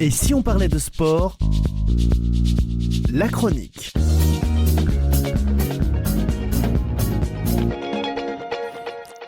Et si on parlait de sport, la chronique.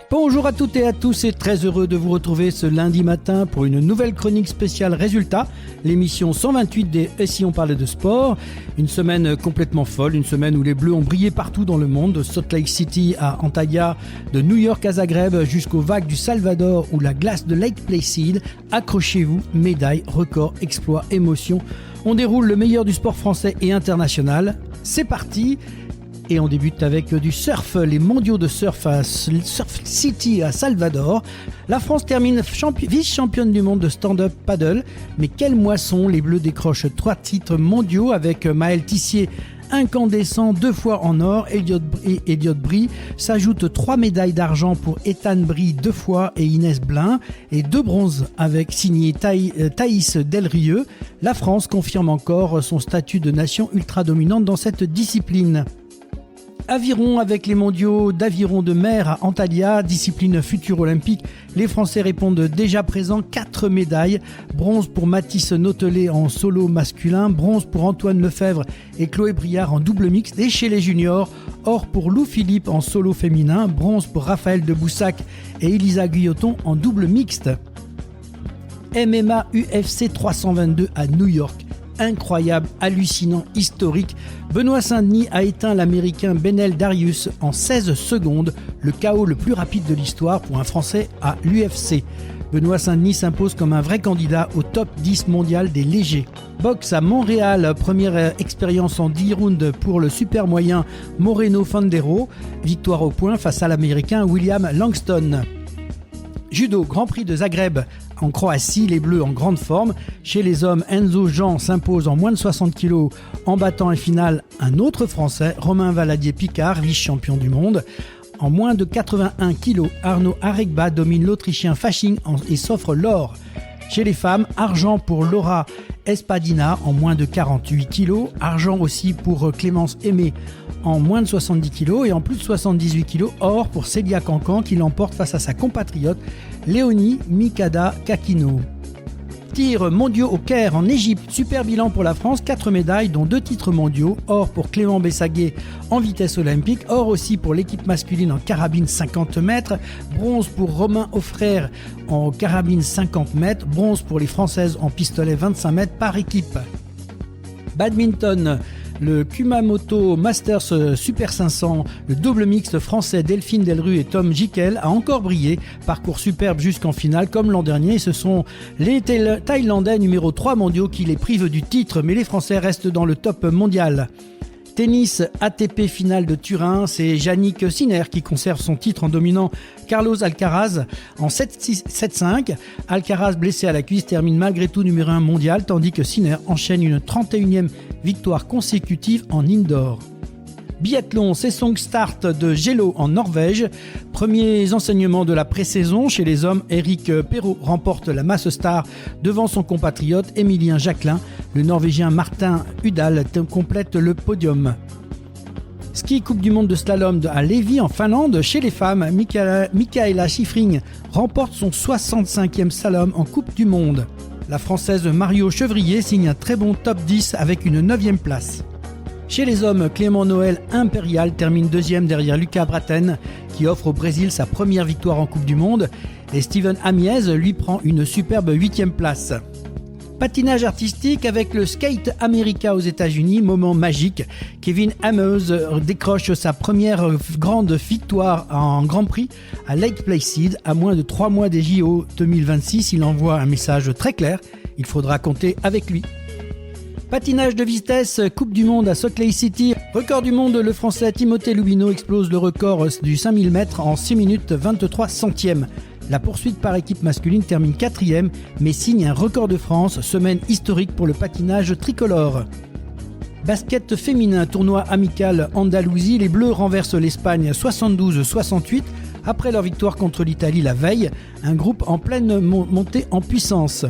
Bonjour à toutes et à tous et très heureux de vous retrouver ce lundi matin pour une nouvelle chronique spéciale Résultats, l'émission 128 des Et si on parlait de sport. Une semaine complètement folle, une semaine où les Bleus ont brillé partout dans le monde, de Salt Lake City à Antalya, de New York à Zagreb jusqu'aux vagues du Salvador ou la glace de Lake Placid. Accrochez-vous, médailles, records, exploits, émotions. On déroule le meilleur du sport français et international. C'est parti! Et on débute avec du surf, les mondiaux de surf à Surf City à Salvador. La France termine vice-championne du monde de stand-up paddle. Mais quelle moisson, les Bleus décrochent 3 titres mondiaux avec Maël Tissier, incandescent 2 fois en or, Elliot Brie. S'ajoutent 3 médailles d'argent pour Ethan Brie 2 fois et Inès Blin. Et 2 bronzes avec signé Thaïs Delrieux. La France confirme encore son statut de nation ultra-dominante dans cette discipline. Aviron avec les mondiaux d'aviron de mer à Antalya, discipline future olympique. Les Français répondent déjà présents, 4 médailles. Bronze pour Mathis Notelet en solo masculin, bronze pour Antoine Lefebvre et Chloé Briard en double mixte. Et chez les juniors, or pour Lou Philippe en solo féminin, bronze pour Raphaël de Boussac et Elisa Guilloton en double mixte. MMA UFC 322 à New York. Incroyable, hallucinant, historique. Benoît Saint-Denis a éteint l'américain Benel Darius en 16 secondes, le KO le plus rapide de l'histoire pour un Français à l'UFC. Benoît Saint-Denis s'impose comme un vrai candidat au top 10 mondial des légers. Boxe à Montréal, première expérience en 10 rounds pour le super moyen Moreno Fandero. Victoire au point face à l'américain William Langston. Judo, Grand Prix de Zagreb en Croatie, les Bleus en grande forme. Chez les hommes, Enzo Jean s'impose en moins de 60 kg en battant en finale un autre Français, Romain Valadier-Picard, vice-champion du monde. En moins de 81 kg, Arnaud Aregba domine l'Autrichien Fasching et s'offre l'or. Chez les femmes, argent pour Laura Espadina en moins de 48 kg, argent aussi pour Clémence Aimé en moins de 70 kg et en plus de 78 kg, or pour Célia Cancan qui l'emporte face à sa compatriote Léonie Mikada Kakino. Tirs mondiaux au Caire en Égypte, super bilan pour la France, 4 médailles dont 2 titres mondiaux, or pour Clément Bessaguet en vitesse olympique, or aussi pour l'équipe masculine en carabine 50 mètres, bronze pour Romain Offrère en carabine 50 mètres, bronze pour les Françaises en pistolet 25 mètres par équipe. Badminton, le Kumamoto Masters Super 500, le double mixte français Delphine Delru et Tom Jikel a encore brillé. Parcours superbe jusqu'en finale comme l'an dernier. Ce sont les Thaïlandais numéro 3 mondiaux qui les privent du titre, mais les Français restent dans le top mondial. Tennis ATP finale de Turin, c'est Yannick Sinner qui conserve son titre en dominant Carlos Alcaraz en 7-6, 7-5. Alcaraz, blessé à la cuisse, termine malgré tout numéro 1 mondial, tandis que Sinner enchaîne une 31e victoire consécutive en indoor. Biathlon, Sesong Start de Gelo en Norvège. Premiers enseignements de la pré-saison chez les hommes, Eric Perrault remporte la masse star devant son compatriote Émilien Jacquelin. Le Norvégien Martin Udal complète le podium. Ski Coupe du Monde de slalom à Levi en Finlande. Chez les femmes, Michaela Schifrin remporte son 65e slalom en Coupe du Monde. La Française Mario Chevrier signe un très bon top 10 avec une 9e place. Chez les hommes, Clément Noël Impérial termine 2e derrière Lucas Braten qui offre au Brésil sa première victoire en Coupe du Monde et Steven Amiez lui prend une superbe 8e place. Patinage artistique avec le Skate America aux États-Unis, moment magique. Kevin Hamers décroche sa première grande victoire en Grand Prix à Lake Placid. À moins de 3 mois des JO 2026, il envoie un message très clair, il faudra compter avec lui. Patinage de vitesse, Coupe du Monde à Salt Lake City. Record du monde, le Français Timothée Loubino explose le record du 5000 mètres en 6 minutes 23 centièmes. La poursuite par équipe masculine termine 4e, mais signe un record de France, semaine historique pour le patinage tricolore. Basket féminin, tournoi amical Andalousie, les Bleus renversent l'Espagne 72-68 après leur victoire contre l'Italie la veille, un groupe en pleine montée en puissance.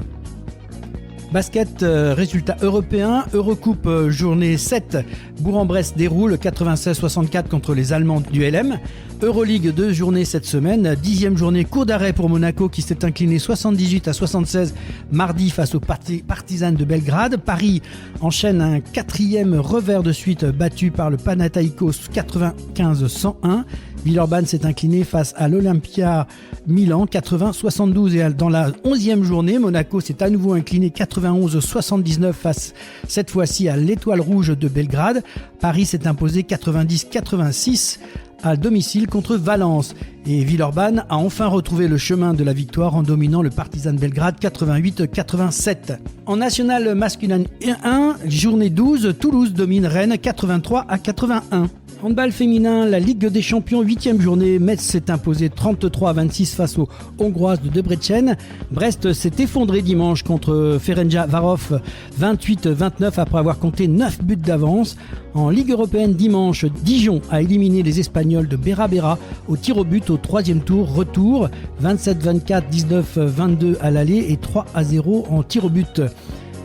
Basket, résultat européen, Eurocoupe, journée 7, Bourg-en-Bresse déroule 96-64 contre les Allemands du LM. Euroleague, 2 journées cette semaine, 10e journée, court d'arrêt pour Monaco qui s'est incliné 78-76 mardi face aux Partisans de Belgrade. Paris enchaîne un 4e revers de suite battu par le Panathinaikos 95-101. Villeurbanne s'est incliné face à l'Olympia Milan 80-72 et dans la 11e journée, Monaco s'est à nouveau incliné 91-79 face cette fois-ci à l'Étoile Rouge de Belgrade. Paris s'est imposé 90-86 à domicile contre Valence et Villeurbanne a enfin retrouvé le chemin de la victoire en dominant le Partizan Belgrade 88-87. En national masculin 1, journée 12, Toulouse domine Rennes 83-81. Handball féminin, la Ligue des Champions, 8e journée, Metz s'est imposé 33-26 face aux Hongroises de Debrecen. Brest s'est effondré dimanche contre Ferencváros 28-29 après avoir compté 9 buts d'avance. En Ligue européenne dimanche, Dijon a éliminé les Espagnols de Bera Bera au tir au but au 3e tour retour, 27-24, 19-22 à l'aller et 3-0 en tir au but.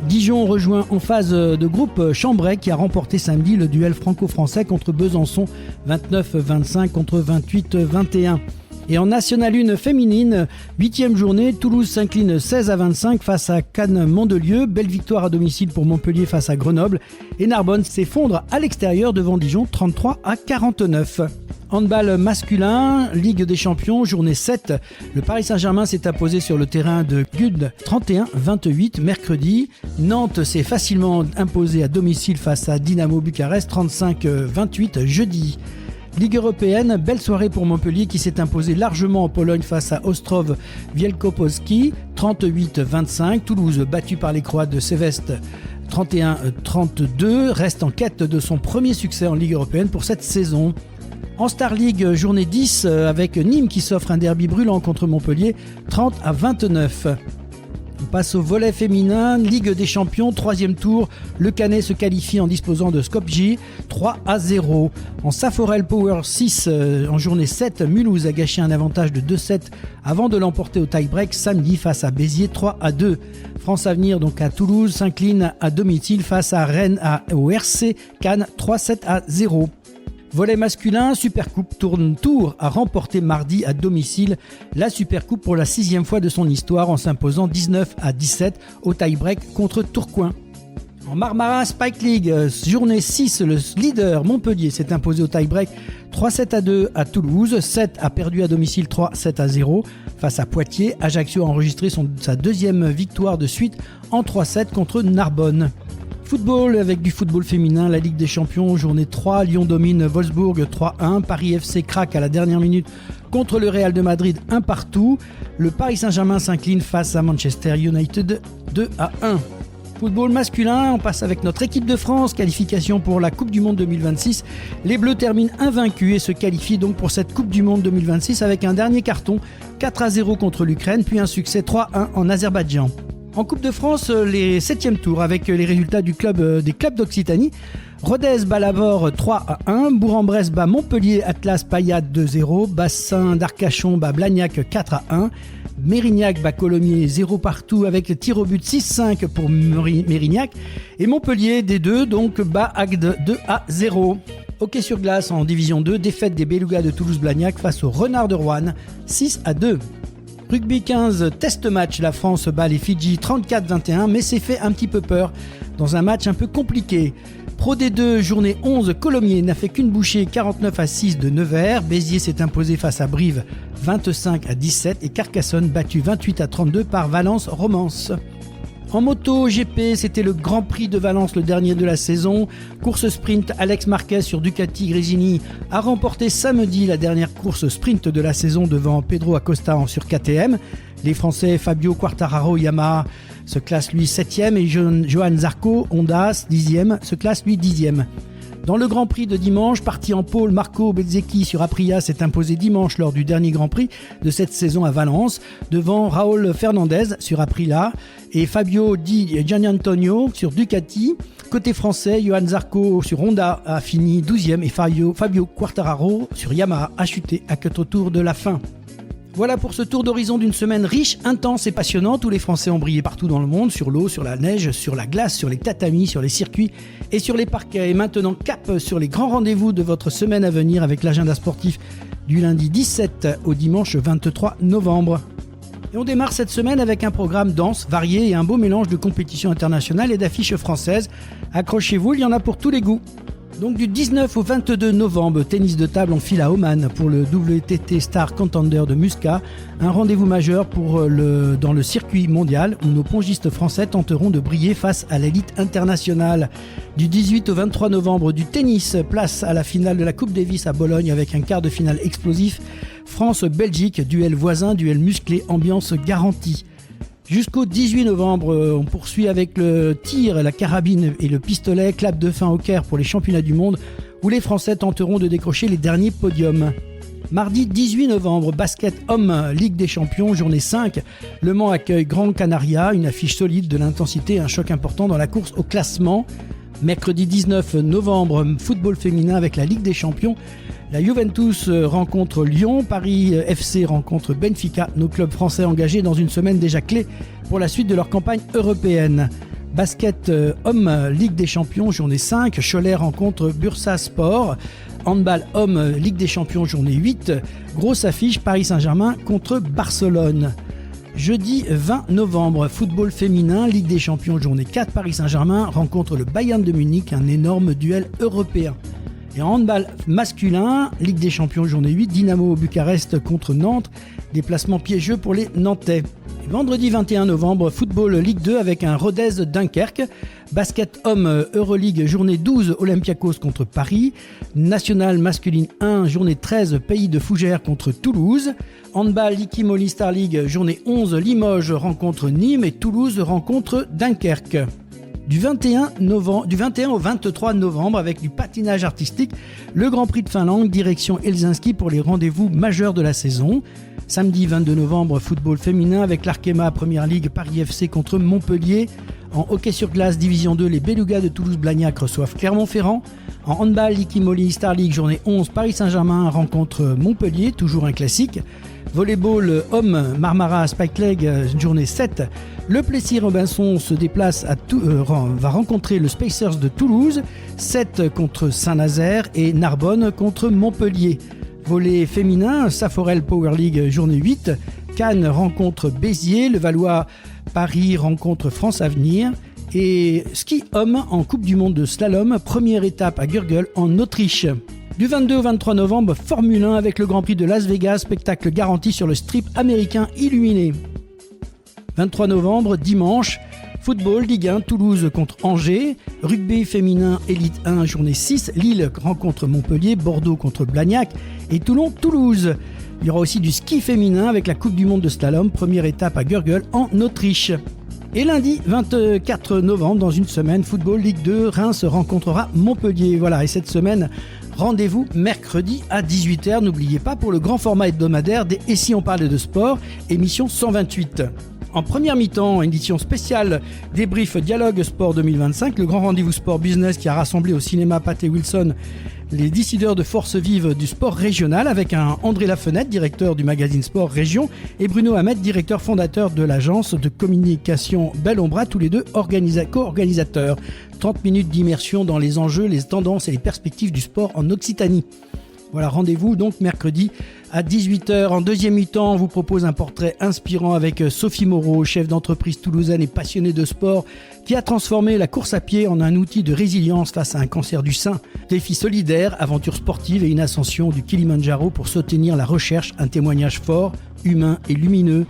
Dijon rejoint en phase de groupe Chambray qui a remporté samedi le duel franco-français contre Besançon 29-25 contre 28-21. Et en National 1 féminine, 8e journée, Toulouse s'incline 16-25 face à Cannes-Mandelieu. Belle victoire à domicile pour Montpellier face à Grenoble. Et Narbonne s'effondre à l'extérieur devant Dijon 33-49. Handball masculin, Ligue des Champions, journée 7. Le Paris Saint-Germain s'est imposé sur le terrain de Gude 31-28 mercredi. Nantes s'est facilement imposé à domicile face à Dynamo Bucarest 35-28 jeudi. Ligue européenne, belle soirée pour Montpellier qui s'est imposé largement en Pologne face à Ostrów Wielkopolski 38-25. Toulouse battu par les Croates de Séveste 31-32 reste en quête de son premier succès en Ligue européenne pour cette saison. En Star League, journée 10 avec Nîmes qui s'offre un derby brûlant contre Montpellier 30-29. On passe au volley féminin, Ligue des Champions, 3e tour. Le Canet se qualifie en disposant de Skopje 3-0. En Saforel Power 6, en journée 7, Mulhouse a gâché un avantage de 2-7 avant de l'emporter au tie-break samedi face à Béziers 3-2. France Avenir, donc à Toulouse, s'incline à domicile face à Rennes au RC Cannes 3-7-0. Volley masculin, Supercoupe Tour a remporté mardi à domicile la Supercoupe pour la 6e fois de son histoire en s'imposant 19-17 au tie-break contre Tourcoing. En Marmara Spike League, journée 6, le leader Montpellier s'est imposé au tie-break 3-7-2 à Toulouse. 7 a perdu à domicile 3-7-0 face à Poitiers. Ajaccio a enregistré sa 2e victoire de suite en 3-7 contre Narbonne. Football avec du football féminin, la Ligue des Champions, journée 3, Lyon domine Wolfsburg 3-1, Paris FC craque à la dernière minute contre le Real de Madrid 1-1. Le Paris Saint-Germain s'incline face à Manchester United 2-1. Football masculin, on passe avec notre équipe de France, qualification pour la Coupe du Monde 2026. Les Bleus terminent invaincus et se qualifient donc pour cette Coupe du Monde 2026 avec un dernier carton 4-0 contre l'Ukraine, puis un succès 3-1 en Azerbaïdjan. En Coupe de France, les 7e tours avec les résultats des clubs d'Occitanie. Rodez bat Lavore 3-1, Bourg-en-Bresse bat Montpellier Atlas Payade 2-0, Bassin d'Arcachon bat Blagnac 4-1, Mérignac bat Colomiers 0 partout avec tir au but 6-5 pour Mérignac et Montpellier D2 donc bat Agde 2-0. Hockey sur glace en division 2, défaite des Belugas de Toulouse-Blagnac face aux Renards de Roanne 6-2. Rugby 15, test match, la France bat les Fidji 34-21, mais s'est fait un petit peu peur dans un match un peu compliqué. Pro D2, journée 11, Colomiers n'a fait qu'une bouchée 49-6 de Nevers. Béziers s'est imposé face à Brive 25-17 et Carcassonne battu 28-32 par Valence Romance. En moto GP, c'était le Grand Prix de Valence, le dernier de la saison. Course sprint, Alex Marquez sur Ducati Gresini a remporté samedi la dernière course sprint de la saison devant Pedro Acosta sur KTM. Les Français Fabio Quartararo Yamaha se classent lui 7e et Johan Zarco Honda 10e se classe lui 10e. Dans le Grand Prix de dimanche, parti en pôle, Marco Bezzecchi sur Aprilia s'est imposé dimanche lors du dernier Grand Prix de cette saison à Valence, devant Raúl Fernandez sur Aprilia et Fabio Di Gianantonio sur Ducati. Côté français, Johan Zarco sur Honda a fini 12e et Fabio Quartararo sur Yamaha a chuté à 4 tours de la fin. Voilà pour ce tour d'horizon d'une semaine riche, intense et passionnante où les Français ont brillé partout dans le monde, sur l'eau, sur la neige, sur la glace, sur les tatamis, sur les circuits et sur les parquets. Et maintenant, cap sur les grands rendez-vous de votre semaine à venir avec l'agenda sportif du lundi 17 au dimanche 23 novembre. Et on démarre cette semaine avec un programme dense, varié et un beau mélange de compétitions internationales et d'affiches françaises. Accrochez-vous, il y en a pour tous les goûts. Donc du 19 au 22 novembre, tennis de table en file à Oman pour le WTT Star Contender de Muscat, un rendez-vous majeur dans le circuit mondial où nos pongistes français tenteront de briller face à l'élite internationale. Du 18 au 23 novembre, du tennis, place à la finale de la Coupe Davis à Bologne avec un quart de finale explosif. France-Belgique, duel voisin, duel musclé, ambiance garantie. Jusqu'au 18 novembre, on poursuit avec le tir, la carabine et le pistolet, clap de fin au Caire pour les championnats du monde où les Français tenteront de décrocher les derniers podiums. Mardi 18 novembre, basket homme, Ligue des Champions, journée 5. Le Mans accueille Gran Canaria, une affiche solide, de l'intensité et un choc important dans la course au classement. Mercredi 19 novembre, football féminin avec la Ligue des Champions. La Juventus rencontre Lyon, Paris FC rencontre Benfica, nos clubs français engagés dans une semaine déjà clé pour la suite de leur campagne européenne. Basket homme, Ligue des Champions, journée 5, Cholet rencontre Bursaspor. Handball homme, Ligue des Champions, journée 8, grosse affiche Paris Saint-Germain contre Barcelone. Jeudi 20 novembre, football féminin, Ligue des Champions, journée 4, Paris Saint-Germain rencontre le Bayern de Munich, un énorme duel européen. Et en handball masculin, Ligue des Champions, journée 8, Dynamo Bucarest contre Nantes, déplacement piégeux pour les Nantais. Et vendredi 21 novembre, football Ligue 2 avec un Rodez Dunkerque, basket homme Euroleague, journée 12, Olympiakos contre Paris, national masculine 1, journée 13, Pays de Fougères contre Toulouse, handball Liqui Moly Star League, journée 11, Limoges rencontre Nîmes et Toulouse rencontre Dunkerque. Du 21 au 23 novembre, avec du patinage artistique, le Grand Prix de Finlande, direction Helsinki pour les rendez-vous majeurs de la saison. Samedi 22 novembre, football féminin avec l'Arkema Première Ligue, Paris FC contre Montpellier. En hockey sur glace, Division 2, les Belugas de Toulouse-Blagnac reçoivent Clermont-Ferrand. En handball, Liqui Moly Star League, journée 11, Paris Saint-Germain rencontre Montpellier, toujours un classique. Volleyball homme, Marmara Spike Leg, journée 7. Le Plessis-Robinson se déplace va rencontrer le Spacers de Toulouse, 7 contre Saint-Nazaire et Narbonne contre Montpellier. Volley féminin, Saforel Power League, journée 8. Cannes rencontre Béziers, le Valois Paris rencontre France Avenir. Et ski homme en Coupe du Monde de slalom, première étape à Gurgel en Autriche. Du 22 au 23 novembre, Formule 1 avec le Grand Prix de Las Vegas, spectacle garanti sur le strip américain illuminé. 23 novembre, dimanche, football, Ligue 1, Toulouse contre Angers, rugby féminin, Élite 1, journée 6, Lille rencontre Montpellier, Bordeaux contre Blagnac et Toulon-Toulouse. Il y aura aussi du ski féminin avec la Coupe du Monde de slalom, première étape à Gurgel en Autriche. Et lundi 24 novembre, dans une semaine, football Ligue 2, Reims rencontrera Montpellier. Voilà, et cette semaine, rendez-vous mercredi à 18h. N'oubliez pas pour le grand format hebdomadaire des Et si on parlait de sport, émission 128. En première mi-temps, édition spéciale débrief Dialogue Sport 2025, le grand rendez-vous sport business qui a rassemblé au cinéma Pathé Wilson les décideurs de force vive du sport régional avec un André Lafenette, directeur du magazine Sport Région, et Bruno Hamet, directeur fondateur de l'agence de communication Bel Ombra, tous les deux co-organisateurs. 30 minutes d'immersion dans les enjeux, les tendances et les perspectives du sport en Occitanie. Voilà, rendez-vous donc mercredi à 18h. En deuxième mi-temps, on vous propose un portrait inspirant avec Sophie Moreau, chef d'entreprise toulousaine et passionnée de sport, qui a transformé la course à pied en un outil de résilience face à un cancer du sein. Défi solidaire, aventure sportive et une ascension du Kilimandjaro pour soutenir la recherche, un témoignage fort, humain et lumineux.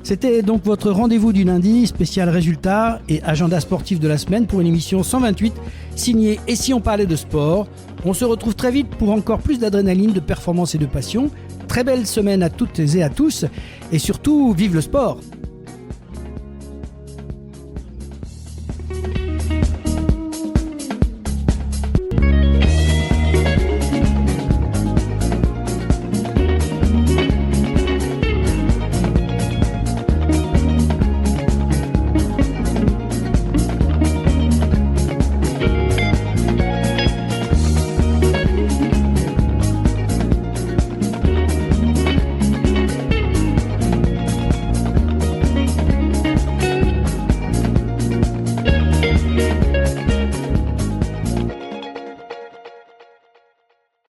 C'était donc votre rendez-vous du lundi, spécial résultats et agenda sportif de la semaine pour une émission 128, signée Et si on parlait de sport. On se retrouve très vite pour encore plus d'adrénaline, de performance et de passion. Très belle semaine à toutes et à tous et surtout, vive le sport!